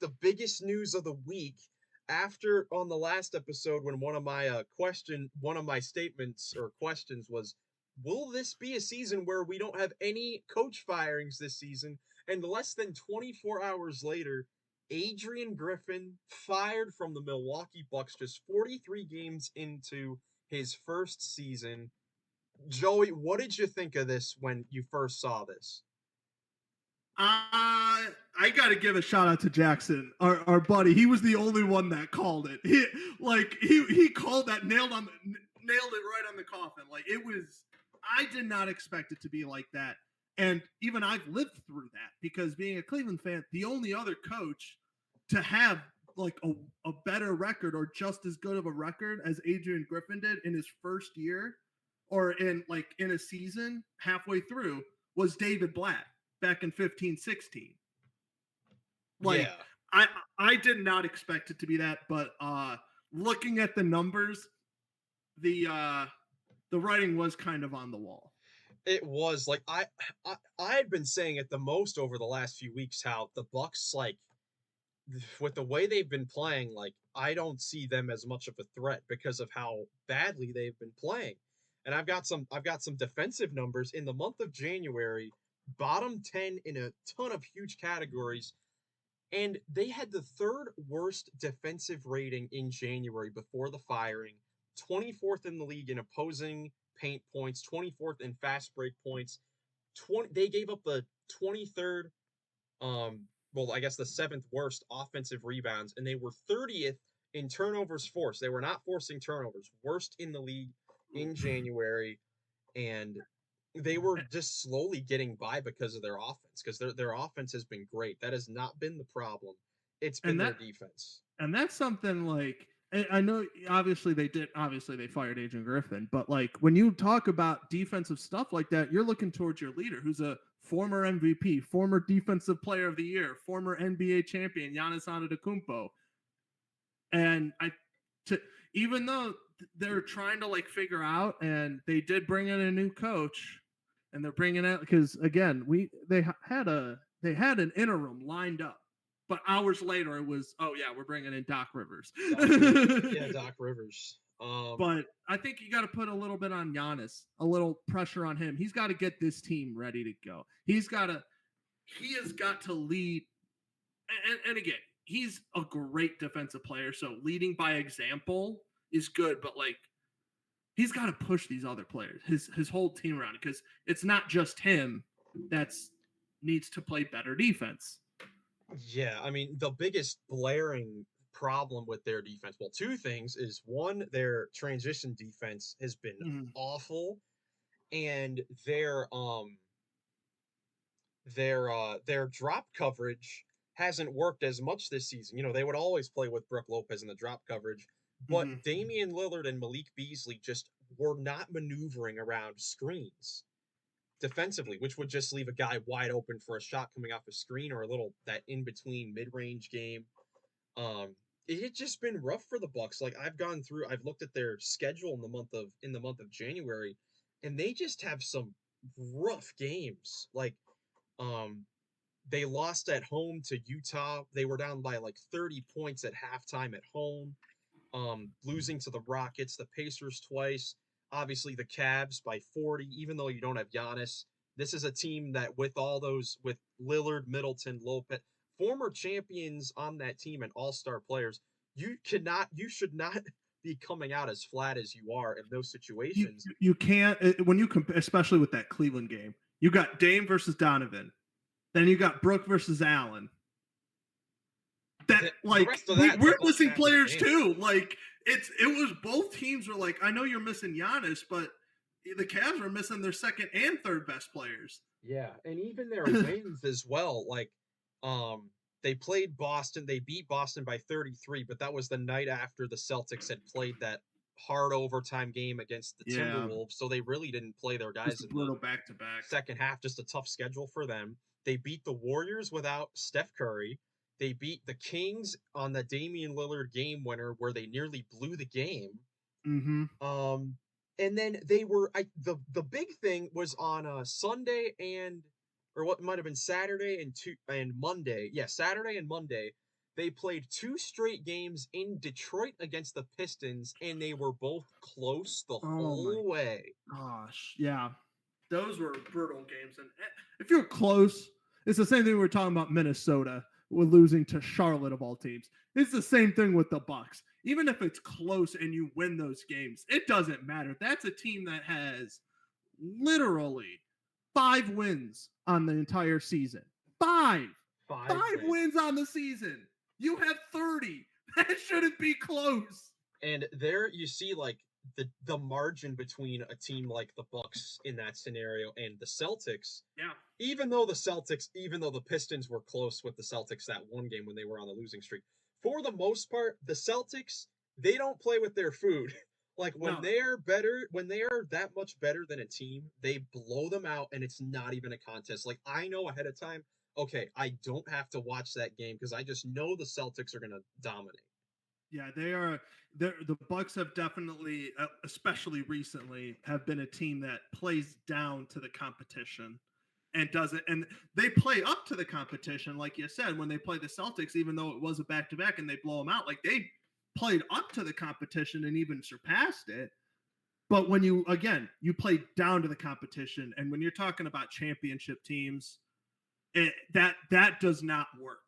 the biggest news of the week after on the last episode when one of my statements or questions was, will this be a season where we don't have any coach firings this season? And less than 24 hours later, Adrian Griffin fired from the Milwaukee Bucks just 43 games into his first season. Joey, what did you think of this when you first saw this? I got to give a shout out to Jackson, our buddy. He was the only one that called it. He called that, nailed it right on the coffin. Like, it was. I did not expect it to be like that, and even I've lived through that because being a Cleveland fan, the only other coach to have like a better record or just as good of a record as Adrian Griffin did in his first year or in a season halfway through was David Blatt back in 15-16. Like, Yeah. I did not expect it to be that, but looking at the numbers, the writing was kind of on the wall. It was like I've been saying it the most over the last few weeks how the Bucks, like, with the way they've been playing, like, I don't see them as much of a threat because of how badly they've been playing. And I've got some defensive numbers in the month of January, bottom 10 in a ton of huge categories, and they had the third worst defensive rating in January before the firing, 24th in the league in opposing paint points, 24th in fast break points. They gave up the 23rd, I guess the seventh worst offensive rebounds, and they were 30th in turnovers forced. They were not forcing turnovers, worst in the league in January, and they were just slowly getting by because of their offense, because their offense has been great. That has not been the problem. It's been their defense. And that's something like I know obviously they fired Adrian Griffin, but like when you talk about defensive stuff like that, you're looking towards your leader who's a former MVP, former defensive player of the year, former NBA champion, Giannis Antetokounmpo. And even though they're trying to like figure out, and they did bring in a new coach, and they're bringing out because again they had an interim lined up, but hours later it was, oh yeah, we're bringing in Doc Rivers. Yeah, Doc Rivers. But I think you got to put a little bit on Giannis, a little pressure on him. He's got to get this team ready to go. He has got to lead. And again, he's a great defensive player, so leading by example is good. But like, he's got to push these other players, his whole team around, because it's not just him that's needs to play better defense. Yeah, I mean, the biggest blaring problem with their defense, well, two things is one, their transition defense has been awful, and their drop coverage hasn't worked as much this season. You know, they would always play with Brook Lopez in the drop coverage, but Damian Lillard and Malik Beasley just were not maneuvering around screens defensively, which would just leave a guy wide open for a shot coming off a screen or a little that in between mid range game. It had just been rough for the Bucks. Like, I've looked at their schedule in the month of January, and they just have some rough games. Like, they lost at home to Utah. They were down by like 30 points at halftime at home. Losing to the Rockets, the Pacers twice, obviously the Cavs by 40, even though you don't have Giannis. This is a team that with Lillard, Middleton, Lopez, former champions on that team and all-star players, you should not be coming out as flat as you are in those situations. You can't, when you compare, especially with that Cleveland game, you got Dame versus Donovan, then you got Brooke versus Allen. We're missing players too. Like, it was both teams were like, I know you're missing Giannis, but the Cavs were missing their second and third best players. Yeah, and even their wins as well. Like, they played Boston. They beat Boston by 33, but that was the night after the Celtics had played that hard overtime game against the Timberwolves, so they really didn't play their guys in the back-to-back second half. Just a tough schedule for them. They beat the Warriors without Steph Curry. They beat the Kings on the Damian Lillard game winner where they nearly blew the game. And then the big thing was on Sunday or what might have been Saturday and Monday. Yeah, Saturday and Monday. They played 2 straight games in Detroit against the Pistons, and they were both close the Oh my whole way. gosh. Yeah. Those were brutal games. And if you're close, it's the same thing we were talking about Minnesota with losing to Charlotte of all teams. It's the same thing with the Bucks. Even if it's close and you win those games, it doesn't matter. That's a team that has literally 5 wins on the entire season. Five. 5 Five wins. wins on the season. You have 30. That shouldn't be close. And there you see like the margin between a team like the Bucks in that scenario and the Celtics. Yeah. Even though the Pistons were close with the Celtics that one game when they were on the losing streak, for the most part, the Celtics, they don't play with their food. Like when they're better, when they are that much better than a team, they blow them out and it's not even a contest. Like I know ahead of time, okay, I don't have to watch that game because I just know the Celtics are going to dominate. Yeah, they are. The Bucks have definitely, especially recently, have been a team that plays down to the competition and doesn't. And they play up to the competition, like you said, when they play the Celtics, even though it was a back-to-back and they blow them out. Like they played up to the competition and even surpassed it. But when you play down to the competition, and when you're talking about championship teams, that does not work.